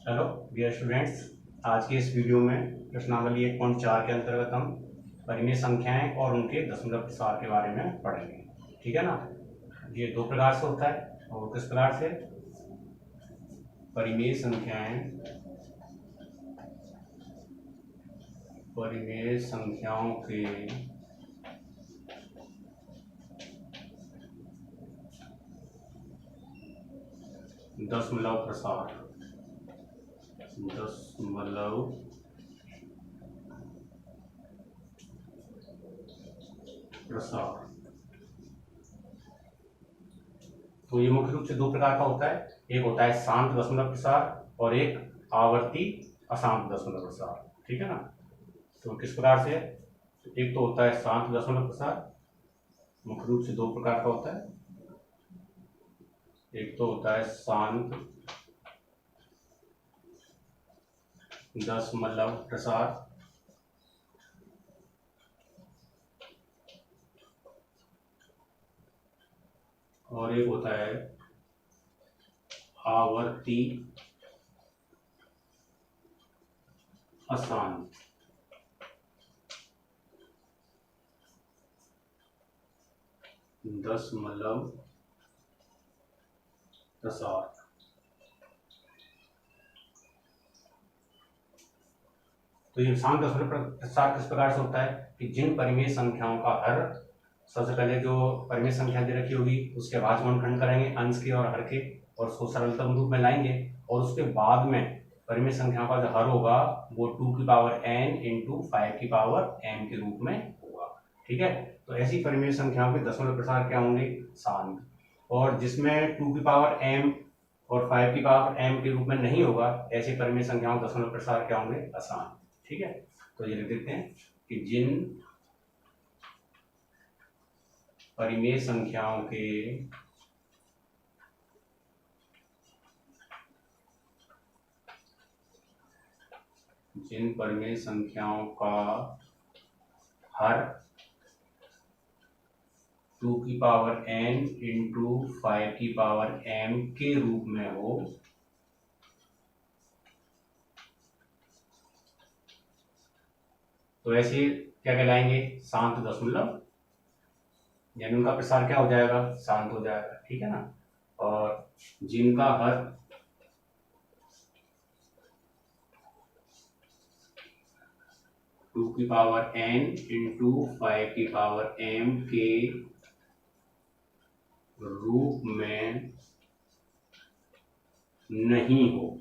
Hello dear students. आज के इस वीडियो में प्रश्नावली 1.4 के अंतर्गत हम परिमेय संख्याएं और उनके दशमलव प्रसार के बारे में पढ़ेंगे। ठीक है ना। ये दो प्रकार से होता है और किस प्रकार से परिमेय संख्याओं के दशमलव प्रसार तो ये मुख्य रूप से दो प्रकार का होता है। एक होता है शांत दशमलव प्रसार और एक आवर्ती अशांत दशमलव प्रसार। ठीक है ना। तो किस प्रकार से, एक तो होता है शांत दशमलव प्रसार, मुख्य रूप से दो प्रकार का होता है। एक तो होता है शांत दशमलव प्रसार और एक होता है आवर्ती अशांत दशमलव प्रसार। तो ये शांत दशमलव प्रसार किस प्रकार से होता है कि जिन परिमेय संख्याओं का हर, सबसे पहले जो परिमेय संख्या दे रखी होगी उसके भाज्य गुणनखंड करेंगे अंश के और हर के और उसको सरलतम रूप में लाएंगे और उसके बाद में परिमेय संख्याओं का जो हर होगा वो 2 की पावर n इंटू 5 की पावर m के रूप में होगा। ठीक है। तो ऐसी परिमेय संख्याओं के दशमलव प्रसार क्या होंगे? शांत। और जिसमें 2 की पावर m और 5 की पावर m के रूप में नहीं होगा ऐसी परिमेय संख्याओं के दशमलव प्रसार क्या होंगे? अशांत। ठीक है। तो ये लिख देते हैं कि जिन परिमेय संख्याओं का हर 2 की पावर n इंटू 5 की पावर m के रूप में हो तो ऐसे क्या कहलाएंगे? शांत दशमलव, यानी उनका प्रसार क्या हो जाएगा? शांत हो जाएगा। ठीक है ना। और जिनका हर 2 की पावर n इंटू 5 की पावर m के रूप में नहीं हो।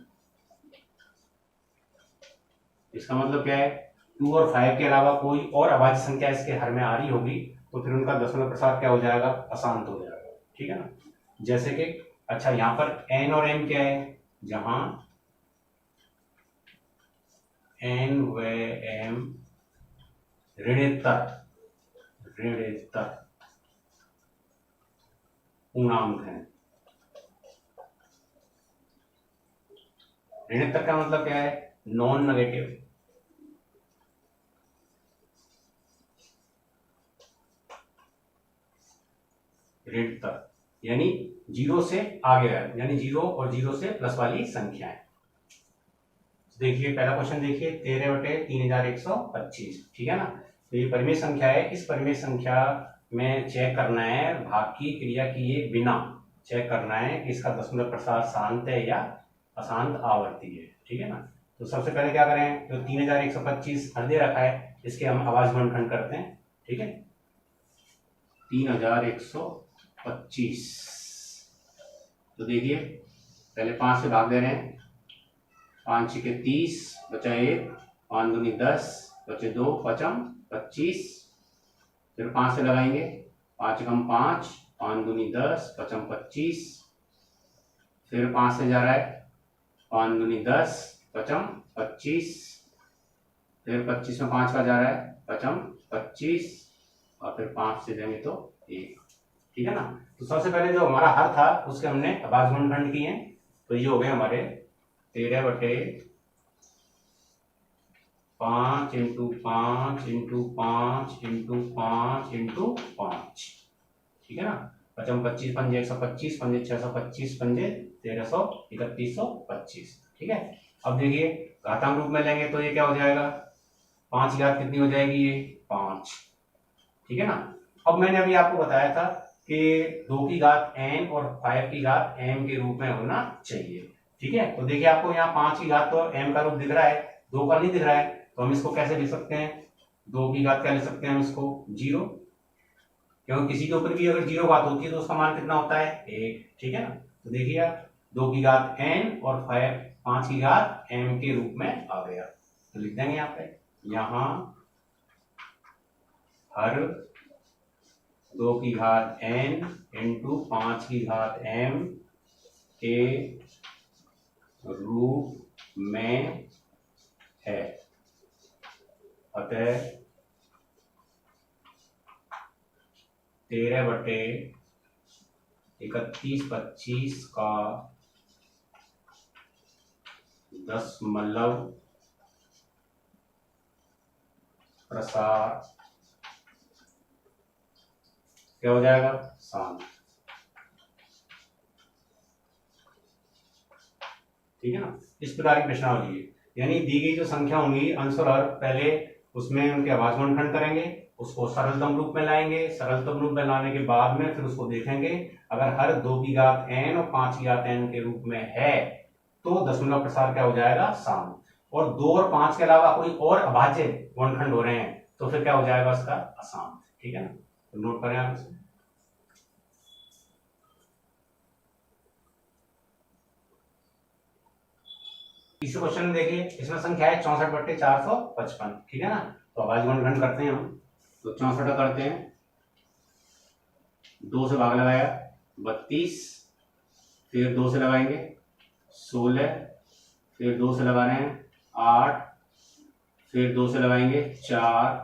इसका मतलब क्या है? 2 और 5 के अलावा कोई और अभाज्य संख्या इसके हर में आ रही होगी तो फिर उनका दशमलव प्रसार क्या हो जाएगा? अशांत हो जाएगा। ठीक है ना। जैसे कि अच्छा यहां पर n और m क्या है? जहां n व m ऋणोत्तर पूर्णांक है। ऋणोत्तर का मतलब क्या है? Non negative. ऋणोत्तर यानी 0 से आगे है, यानी 0 और 0 से प्लस वाली संख्याएं। देखिए पहला क्वेश्चन देखिए 13/3125। ठीक है ना। तो ये परिमेय संख्या है। इस परिमेय संख्या में चेक करना है, भाग की क्रिया किए बिना चेक करना है कि इसका दशमलव प्रसार शांत है या अशांत आवर्ती है। ठीक है ना। तो सबसे पहले क्या करें, जो 3125 हर दे रखा है इसके हम अभाज्य गुणनखंड करते हैं। ठीक है। 3125 तो देखिए पहले 5 से भाग दे रहे हैं। 5 छके 30 बचा 1, 5 दूनी 10 बचे 2, 5 25। फिर 5 से लगाएंगे, 5 कम 5, 5 दूनी 10 5 25। फिर 5 से जा रहा है, 5 दूनी 10 5 25। फिर 25 में 5 का जा रहा है 5 25 और फिर 5 से जाएंगे तो 1। ठीक है ना। तो सबसे पहले जो हमारा हर था उसके हमने अभाज्य गुणनखंड किए। तो ये हो गए हमारे 13/5 इंटू 5 इंटू 5 इंटू 5 इंटू 5। ठीक है ना। 5 25 पंजे 125 पंजे 625 पंजे 1300 3125। ठीक है। अब देखिए घातांक रूप में लेंगे तो ये क्या हो जाएगा, 5 की घात कितनी हो जाएगी, ये 5, ठीक है ना। अब मैंने अभी आपको बताया था कि 2 की घात n और 5 की घात m के रूप में होना चाहिए, ठीक है। तो देखिए आपको यहाँ 5 की घात तो m का रूप दिख रहा है, 2 का नहीं दिख रहा है, तो हम इसको कैसे लिख सकते हैं, 2 की घात क्या लिख सकते हैं हम इसको, 0, क्योंकि किसी के ऊपर भी अगर 0 घात होती है तो उसका मान कितना होता है, 1, ठीक है ना। तो देखिए आप 2 की घात n और 5 की घात m के रूप में आ गया, तो लिख देंगे यहाँ पे, यहाँ हर 2 की घात n इंटू 5 की घात m के रूप में है, अतः 13/31/25 का दशमलव प्रसार क्या हो जाएगा, शांत, ठीक है ना। इस प्रकार की प्रश्नावली है, यानी दी गई जो संख्या होंगी अंश और हर, पहले उसमें उनके अभाज्य गुणनखंड करेंगे, उसको सरलतम रूप में लाएंगे, सरलतम रूप में लाने के बाद में फिर उसको देखेंगे, अगर हर 2 की घात n और 5 की घात n के रूप में है तो दशमलव प्रसार क्या हो जाएगा, शांत, और 2 और 5 के अलावा कोई और अभाज्य गुणनखंड हो रहे हैं तो फिर क्या हो जाएगा उसका, अशांत, ठीक है ना। तो नोट करें आप इसे। तीसरे क्वेश्चन में देखिए, इसमें संख्या है 64/455, ठीक है ना। तो अभाज्य गुणनखंड करते हैं हम, तो 64 करते हैं, 2 से भाग लगाया 32, फिर 2 से लगाएंगे 16, फिर 2 से लगा रहे हैं 8, फिर 2 से लगाएंगे 4,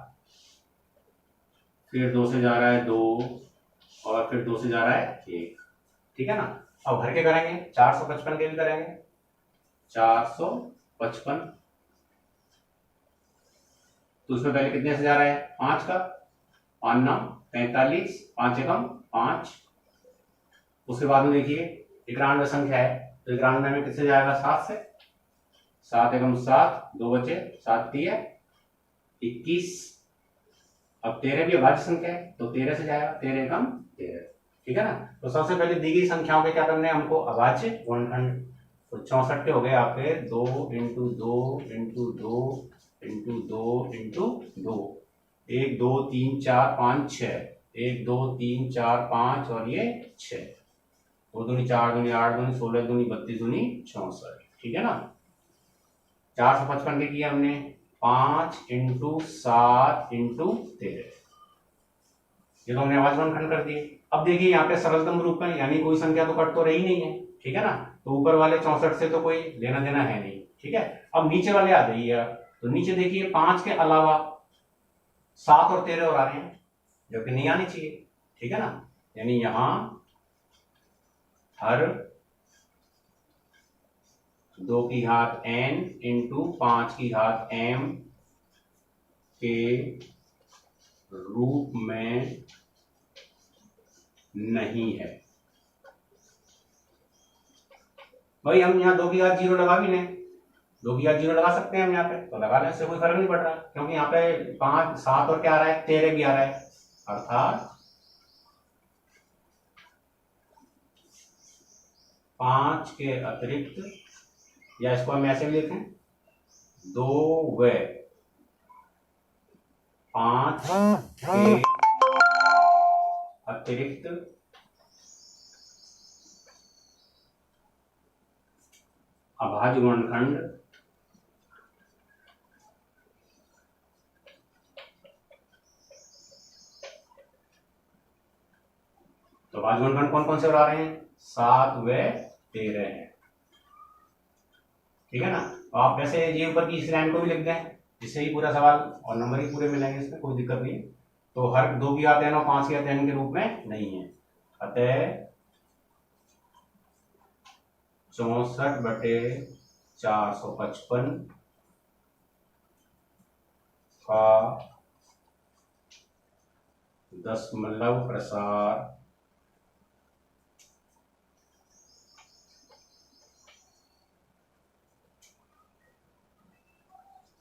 फिर 2 से जा रहा है 2, और फिर 2 से जा रहा है 1, ठीक है ना। अब भर के करेंगे, 455 के भी करेंगे, 455, तो उसमें पहले कितने से जा रहा है, 5 का, 5 9 45, 5 एकम 5, उसके बाद में देखिए 91 संख्या है, तो 91 में किससे जाएगा, 7 से, 7 एकम 7, 2 बचे, 7 3 21, अब 13 भी अभाज्य संख्या है तो 13 से जाएगा, 13 एकम 13, ठीक है ना। तो सबसे पहले दी गई संख्याओं के क्या करने हैं हमको, अभाज्य गुणनखंड, तो 64 के हो गए आपके 2 इंटू 2 इंटू 2 इंटू 2 इंटू 2, 1 2 3 4 5 6, 1 2 3 4 5 और ये 6, 2 दूनी 4 दूनी 8 दूनी 16 दूनी 32 दूनी 64, ठीक है ना। 455 के किया हमने 5 इंटू 7 इंटू 13, ये तो हमने अभाज्य गुणनखंड कर दिए। अब देखिए यहाँ पे सरलतम रूप में, यानी कोई संख्या तो कट तो रही नहीं है, ठीक है ना, तो ऊपर वाले 64 से तो कोई लेना देना है नहीं, ठीक है। अब नीचे वाले आ जाइए, तो नीचे देखिए 5 के अलावा 7 और 13 और आ रहे हैं, जो कि नहीं आनी चाहिए, ठीक है ना। यानी यहां हर 2 की घात n इंटू 5 की घात m के रूप में नहीं है। भाई हम यहाँ 2 की घात 0 लगा भी लें, 2 की घात 0 लगा सकते हैं हम यहाँ पे, तो लगा लें, इससे कोई फर्क नहीं पड़ रहा, क्योंकि यहाँ पे 5 7 और क्या आ रहा है, 13 भी आ रहा है, अर्थात 5 के अतिरिक्त, या इसको हम ऐसे भी लिखें, 2 व 5 के अतिरिक्त अभाज्य गुणनखंड तो अभाज्य गुणनखंड कौन कौन से बता रहे हैं, 7 व 13 है, ठीक है ना। तो आप वैसे ये ऊपर की इस लाइन को भी लिख दें, इससे ही पूरा सवाल और नंबर ही पूरे मिलेंगे, इसमें कोई दिक्कत नहीं है। तो हर 2 की घात n और 5 की घात n के रूप में नहीं है, अतः 64/455 का दशमलव प्रसार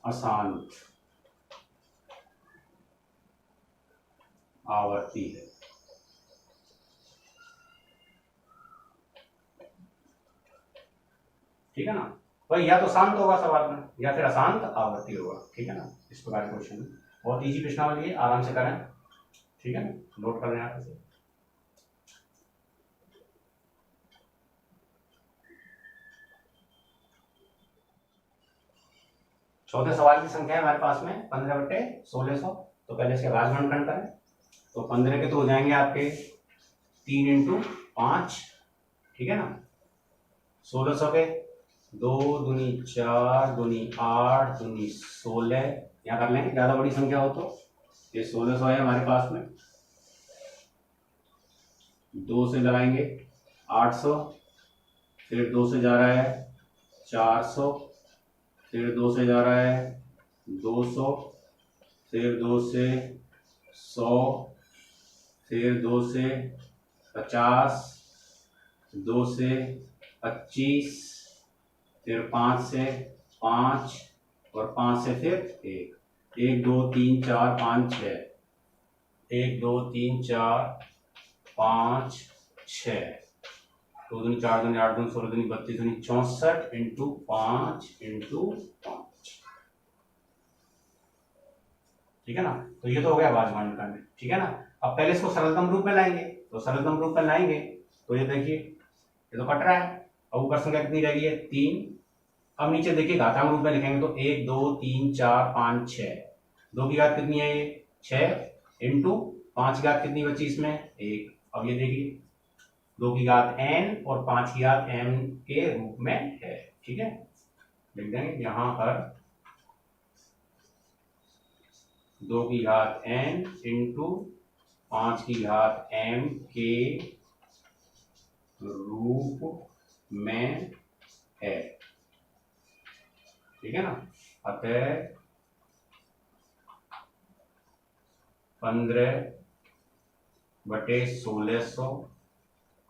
अशांत आवर्ती है। ठीक है ना, भाई या तो शांत होगा सवाल में या फिर अशांत आवर्ती होगा। ठीक है ना, इस प्रकार के क्वेश्चन बहुत इजी प्रश्नावली है, आराम से करें। ठीक है ना, नोट कर लें आप इसे। चौथे सवाल की संख्या है हमारे पास में 15/1600। तो पहले इसके भाजगुणन करें। तो 15 के तो हो जाएंगे आपके 3 × 5। ठीक है ना, 1600 के 2 दूनी 4 दूनी 8 दूनी 16, यहाँ कर लेंगे, ज्यादा बड़ी संख्या हो तो। ये 1600 है हमारे पास में, 2 से लगाएंगे 800, फिर 2 से जा रहा है 400, फिर 2 से जा रहा है 200, फिर 2 से 100, फिर 2 से 50, 2 से 25, फिर 5 से 5 और 5 से फिर 1। 1 2 3 4 5 6, 1 2 3 4 5 6, 2 दूनी 4 दूनी 8 दूनी 16 दूनी 32 दूनी 64 × 5 × 5। ठीक है ना, तो ये तो हो गया भाजमान करने। ठीक है ना, अब पहले इसको सरलतम रूप में लाएंगे। तो सरलतम रूप में लाएंगे तो ये देखिए, ये तो कट रहा है। अब ऊपर संख्या कितनी रह गई है? 3। अब नीचे देखिए घातांक रूप में लिखेंगे तो 1 2 3 4 5 6। 2 की घात कितनी है? ये 6 × 5 की घात कितनी बची इसमें? 1। अब ये देखिए 2 की घात n और 5 की घात m के रूप में है। ठीक है, लिख देंगे यहां पर 2 की घात n × 5 की घात m के रूप में है। ठीक है ना, अतः 15/1600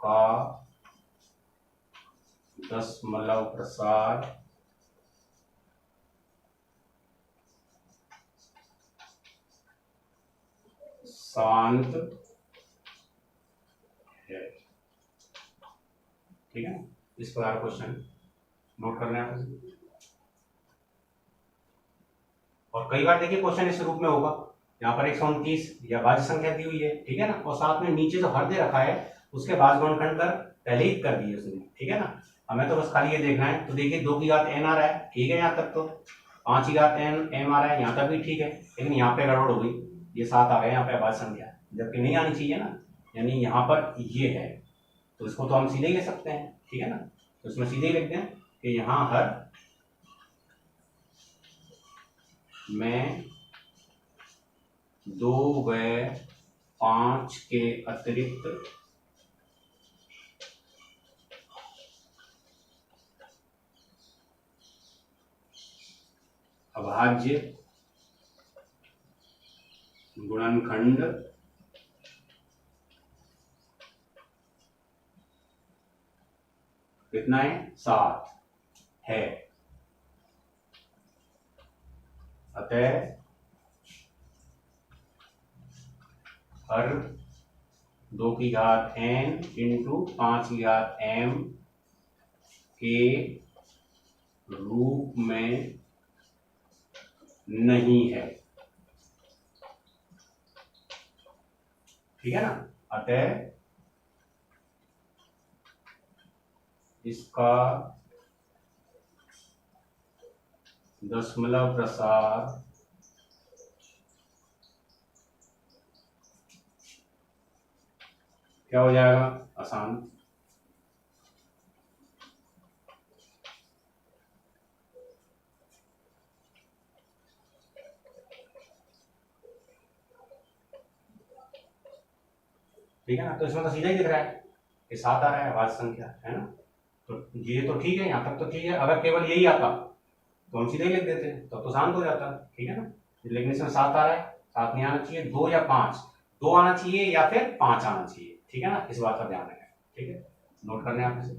का दशमलव प्रसार शांत है। ठीक है ना, इस प्रकार क्वेश्चन नोट करना है। और कई बार देखिए क्वेश्चन इस रूप में होगा, यहाँ पर 129 या भाज्य संख्या दी हुई है। ठीक है ना, और साथ में नीचे जो हर दे रखा है उसके बाद गुणनखंड कर पहले ही कर दिए उसने। ठीक है ना, हमें तो बस खाली ये देखना है। तो देखिए 2 की घात n आ रहा है, ठीक है यहाँ तक तो। 5 की घात n m आ रहा है, यहाँ तक भी ठीक है। लेकिन यहाँ पे गड़बड़ हो गई, ये 7 आ गया यहाँ पे भाज्य संख्या, जबकि नहीं आनी चाहिए ना, यानी यहाँ पर ये है। तो इसको तो हम सीधे ही ले सकते हैं। ठीक है ना, तो इसमें सीधे ही लिखते हैं कि यहाँ हर में 2 व 5 के अतिरिक्त अभाज्य गुणनखंड कितना है? 7 है। अतः हर 2 की घात n × 5 की घात m के रूप में नहीं है। ठीक है ना, अतः इसका दशमलव प्रसार क्या हो जाएगा? अशांत। ठीक है ना, तो इसमें तो सीधा ही दिख रहा है कि 7 आ रहा है भाज्य संख्या, है ना। तो ये तो ठीक है, यहाँ तक तो ठीक है। अगर केवल यही आता तो हम सीधे ही लिख देते, तो शांत हो जाता। ठीक है ना, लेकिन इसमें 7 आ रहा है, 7 नहीं आना चाहिए, 2 या 5, 2 आना चाहिए या फिर 5 आना चाहिए। ठीक है ना, इस बात का ध्यान रखें। ठीक है, नोट करने आप इसे।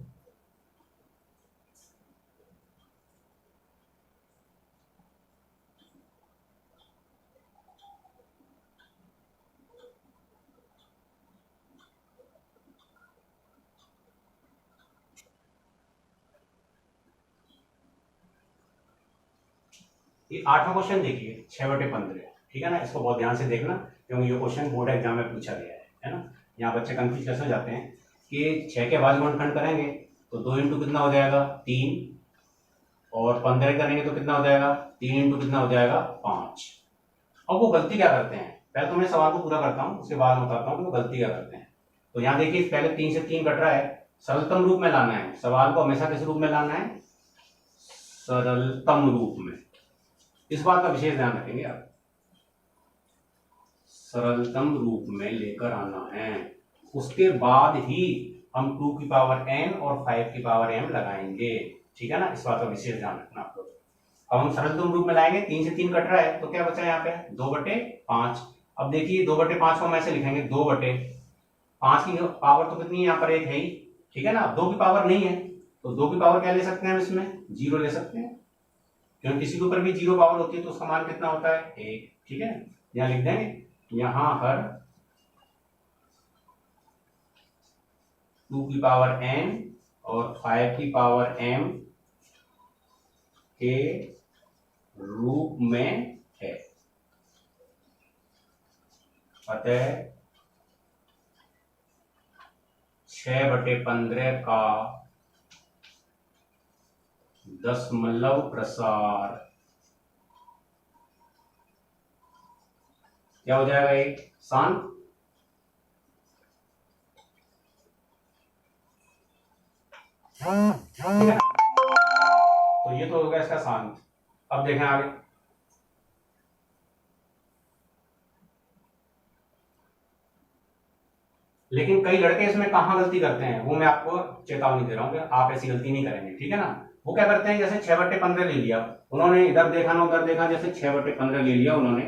ये 8वां क्वेश्चन देखिए 6/15, ठीक है ना। इसको बहुत ध्यान से देखना क्योंकि ये क्वेश्चन बोर्ड एग्जाम में पूछा गया है ना। यहाँ बच्चे कंफ्यूज कैसे हो जाते हैं कि 6 के बाद गुणनखंड करेंगे तो 2 इंटू कितना हो जाएगा 3, और 15 करेंगे तो कितना हो जाएगा 3 इंटू कितना हो जाएगा 5। अब वो गलती क्या करते हैं, पहले तो मैं सवाल को पूरा करता हूँ, उसके बाद बताता हूँ कि वो गलती क्या करते हैं। तो यहाँ देखिए पहले 3 से 3 कट रहा है, सरलतम रूप में लाना है। सवाल को हमेशा किस रूप में लाना है, सरलतम रूप में। इस बात का विशेष ध्यान रखेंगे आप, सरलतम रूप में लेकर आना है। उसके बाद ही हम 2 की पावर n और 5 की पावर m लगाएंगे, ठीक है ना। इस बात का विशेष ध्यान रखना आप लोग। अब हम सरलतम रूप में लाएंगे, 3 से 3 कट रहा है तो क्या बचा यहाँ पे 2/5। अब देखिए 2/5 को हम ऐसे लिखेंगे 2/5 की पावर तो कितनी है यहाँ पर 1 है ही, ठीक है ना। 2 की पावर नहीं है तो 2 की पावर क्या ले सकते हैं हम इसमें 0 ले सकते हैं, क्योंकि किसी के ऊपर भी 0 पावर होती है तो उसका मान कितना होता है 1, ठीक है। यहाँ लिख देंगे यहाँ हर 2 की पावर n और 5 की पावर m के रूप में है। अतः 6/15 का दशमलव प्रसार क्या हो जाएगा, एक शांत। ठीक है, तो ये तो होगा इसका शांत। अब देखें आगे, लेकिन कई लड़के इसमें कहां गलती करते हैं वो मैं आपको चेतावनी दे रहा हूं कि आप ऐसी गलती नहीं करेंगे, ठीक है ना। वो क्या करते हैं, जैसे 6/15 ले लिया उन्होंने, इधर देखा ना उधर देखा, जैसे 6/15 ले लिया उन्होंने,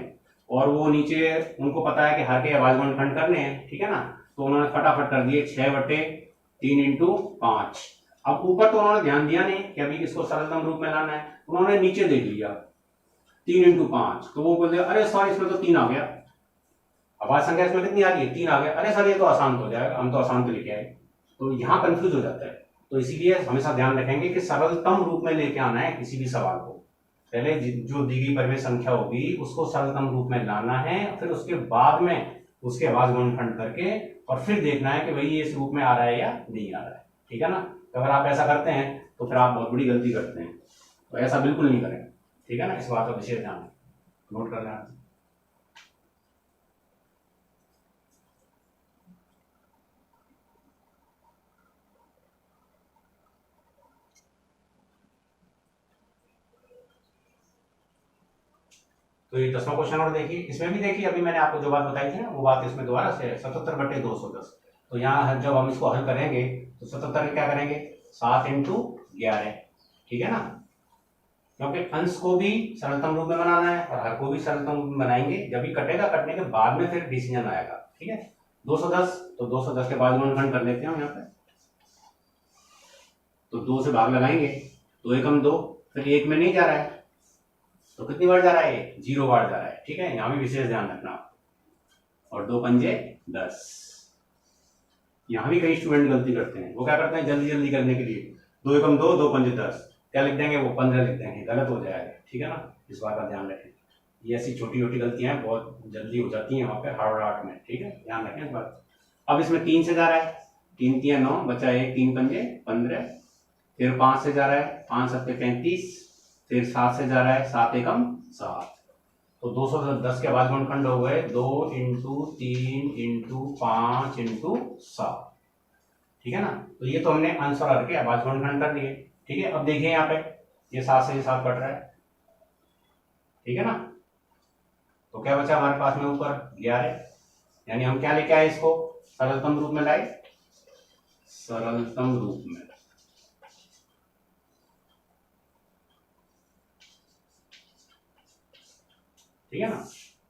और वो नीचे उनको पता है कि हर के आवाज गुणनखंड करने हैं, ठीक है ना। तो उन्होंने फटाफट कर दिए 6/3 इंटू 5। अब ऊपर तो उन्होंने ध्यान दिया नहीं कि अभी इसको सरलतम रूप में लाना है, उन्होंने नीचे देख लिया 3 इंटू 5, तो वो बोलते अरे सॉरी इसमें तो 3 आ गया, आवाज संख्या इसमें कितनी आ गई 3 आ गया, अरे सर ये तो आसान हो जाएगा, हम तो आसान तो लेके आए। तो यहाँ कंफ्यूज हो जाता है। तो इसीलिए हमेशा ध्यान रखेंगे कि सरलतम रूप में लेके आना है किसी भी सवाल को। पहले जो दी गई परिमेय संख्या होगी उसको सरलतम रूप में लाना है, फिर उसके बाद में उसके आवाज गुणनखंड करके और फिर देखना है कि भाई ये इस रूप में आ रहा है या नहीं आ रहा है, ठीक है ना। तो अगर आप ऐसा करते हैं तो फिर आप बहुत बड़ी गलती करते हैं, तो ऐसा बिल्कुल नहीं करें, ठीक है ना। इस बात का विशेष ध्यान नोट कर लें। तो ये 10वां क्वेश्चन और देखिए, इसमें भी देखिए अभी मैंने आपको जो बात बताई थी ना वो बात इसमें दोबारा से 77/210। तो यहाँ जब हम इसको हल करेंगे तो 77 क्या करेंगे 7 इंटू 11, ठीक है ना। क्योंकि अंश को भी सरलतम रूप में बनाना है और हर को भी सरलतम रूप में बनाएंगे, जब भी कटेगा कटने के बाद में फिर डिसीजन आएगा, ठीक है। 210 तो 210 के बाद गुणनखंड कर लेते हैं यहाँ पे, तो 2 से भाग लगाएंगे, 2 एकम 2, फिर 1 में नहीं जा रहा है तो कितनी बार जा रहा है 0 बार जा रहा है, ठीक है। यहाँ भी विशेष ध्यान रखना। और 2 पंजे 10। यहाँ भी कई स्टूडेंट गलती करते हैं, वो क्या करते हैं जल्दी जल्दी करने के लिए 2 एकम 2, 2 पंजे 10, क्या लिख देंगे वो 15 लिख देंगे, गलत हो जाएगा, ठीक है ना। इस बात का ध्यान रखें, ये ऐसी छोटी छोटी गलतियां बहुत जल्दी हो जाती हैं वहां पे हार्ड आर्ट में, ठीक है, ध्यान रखें इस बात। अब इसमें 3 से जा रहा है, 3 3 9 बचा 1, 3 पंजे 15, फिर 5 से जा रहा है, 5 7 35, फिर 7 से जा रहा है, 7 एकम 7, तो 210 के बाद गुणनखंड हो गए 2 इंटू 3 इंटू 5 इंटू 7, ठीक है ना। तो ये तो हमने अंश और हर के आवाज गुणनखंड कर दिए, ठीक है। अब देखिए यहाँ पे ये 7 से 7 कट रहा है, ठीक है ना। तो क्या बचा हमारे पास में ऊपर 11, यानी हम क्या लेके आए इसको सरलतम रूप में लाए, सरलतम रूप में, ठीक है ना।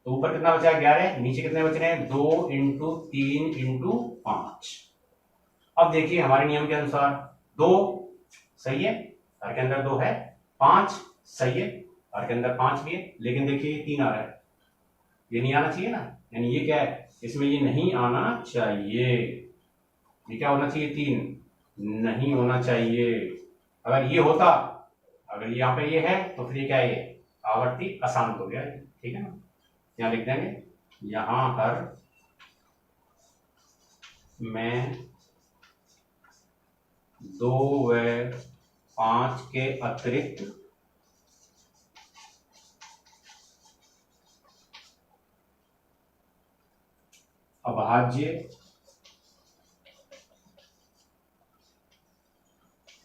तो ऊपर कितना बचा 11, नीचे कितने बच रहे हैं 2 इंटू 3 इंटू 5। अब देखिए हमारे नियम के अनुसार 2 सही है, हर के अंदर 2 है, 5 सही है, हर के अंदर 5 भी है, लेकिन देखिए 3 आ रहा है, ये नहीं आना चाहिए ना, यानी ये क्या है इसमें ये नहीं आना चाहिए, ये क्या होना चाहिए 3 नहीं होना चाहिए। अगर ये होता, अगर यहाँ पे ये है तो फिर ये क्या है आवर्ती अशांत हो गया, ठीक है ना। यहाँ लिख देंगे, यहाँ हर में 2 व 5 के अतिरिक्त अभाज्य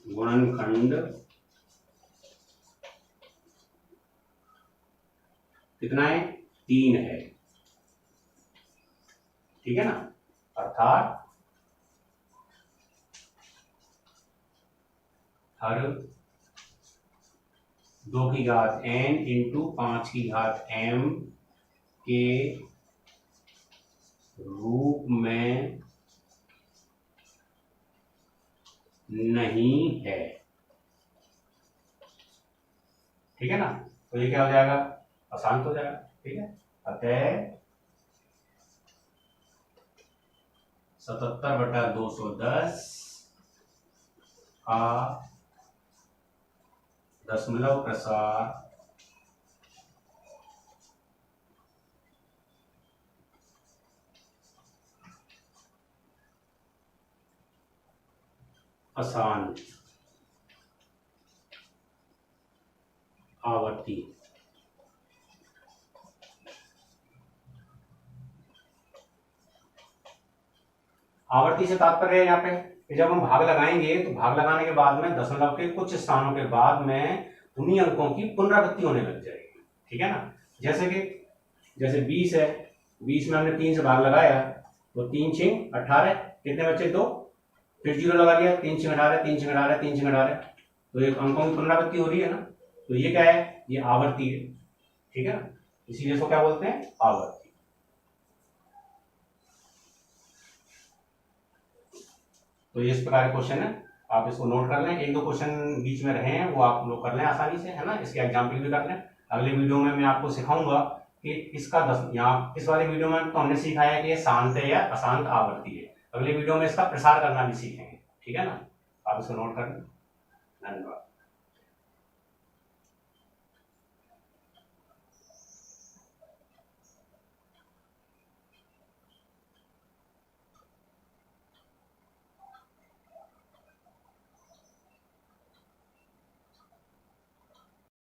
गुणनखंड कितना है, 3 है, ठीक है ना। अर्थात हर 2 की घात n इंटू 5 की घात m के रूप में नहीं है, ठीक है ना। तो ये क्या हो जाएगा, अशांत हो जाएगा, ठीक है। अतः 77/210 का दशमलव प्रसार अशांत आवर्ती आवर्ती से तात्पर्य है यहाँ पे कि जब हम भाग लगाएंगे तो भाग लगाने के बाद में दशमलव के कुछ स्थानों के बाद में उन्हीं अंकों की पुनरावृत्ति होने लग जाएगी, ठीक है ना। जैसे 20 है, 20 में हमने 3 से भाग लगाया तो 3 6 18, कितने बचे 2, फिर 0 लगा लिया, 3 6 18, 3 6 18, 3 6 18, तो एक अंकों की पुनरावृत्ति हो रही है ना। तो ये क्या है, ये आवर्ती है, ठीक है ना, इसीलिए इसको क्या बोलते हैं, आवर्ती। तो ये इस प्रकार के क्वेश्चन है, आप इसको नोट कर लें। 1-2 क्वेश्चन बीच में रहे हैं वो आप लोग कर लें आसानी से, है ना, इसके एग्जाम्पल भी कर लें। अगले वीडियो में मैं आपको सिखाऊंगा कि इसका यहाँ इस वाले वीडियो में तो हमने सीखा है कि ये शांत है या अशांत आवर्ती है। अगले वीडियो में इसका प्रसार करना भी सीखेंगे, ठीक है ना। आप इसको नोट कर लें। धन्यवाद।